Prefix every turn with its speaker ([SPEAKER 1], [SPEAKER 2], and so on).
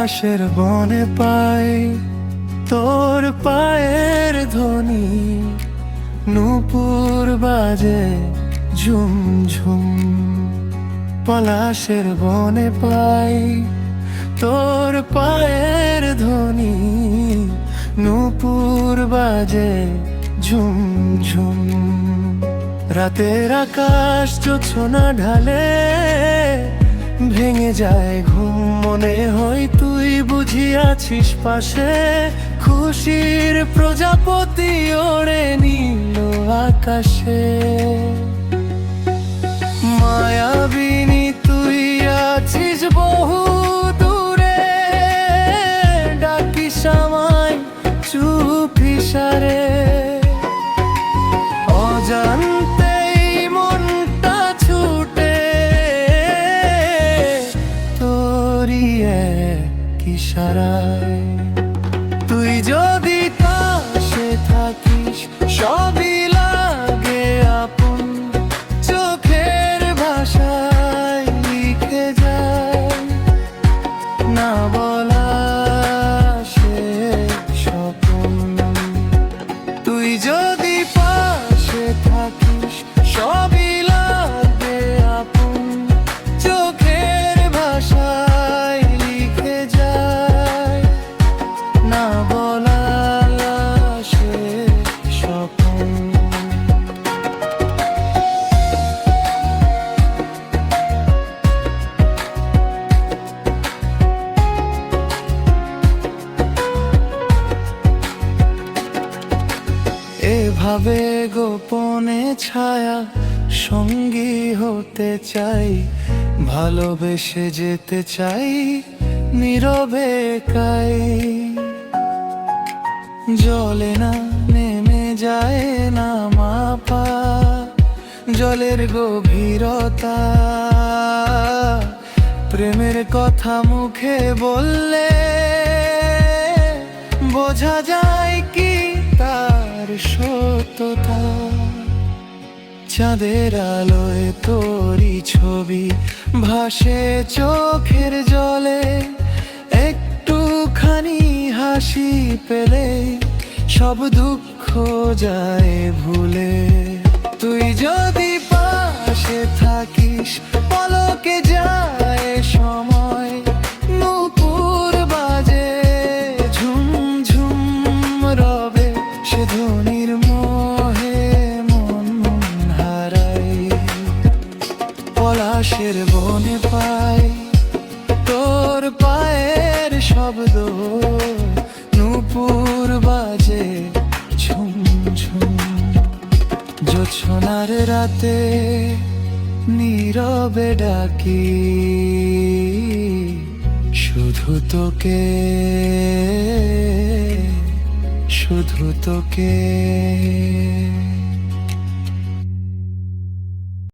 [SPEAKER 1] পলাশের বনে পাই তোর পায়ের ধ্বনি, নূপুর বাজে ঝুম ঝুম। পলাশের বনে পাই তোর পায়ের ধ্বনি, নূপুর বাজে ঝুম ঝুম। রাতের আকাশ জোছনা ঢালে, ভেঙে যায় ঘুম, মনে হয় তুই বুঝি আছিস পাশে। খুশির প্রজাপতি ওড়ে নীল আকাশে, মায়াবিনী তুই আছিস বহু দূরে, ডাকিস আমায় চুপ ইশারে। অজান্তেই মনটা ছুটে তোরই এক ইশারায়। তুই যদি পাশে থাকিস সবই লাগে আপন, চোখের ভাষায় লিখে যায় না বলা সে স্বপ্ন। তুই যদি পাশে থাকিস সবই লাগে আপন, চোখের ভাষায় লিখে যায় না বলা সে স্বপ্ন। এভাবে গোপনে ছায়া সঙ্গী হতে চাই, ভালোবেসে যেতে চাই নীরবে একাই। জলে না নেমে যায় না মাপা জলের গভীরতা, প্রেমের কথা মুখে বললে বোঝা যায় কি তার সত্যতা। চাঁদের আলোয় তোরই ছবি ভাসে চোখের জলে, একটুখানি হাসি পেলে সব দুঃখ যায় ভুলে। তুই যদি পাশে থাকিস পলকে যায় সময়, নূপুর বাজে ঝুম ঝুম রবে সে ধ্বনির মোহে মন হারাই। পলাশের বনে পাই তোর পায়ের শব্দ, নূপুর বাজে ঝুম ঝুম। জোছনার রাতে নীরবে ডাকি শুধু তোকে, শুধু তোকে।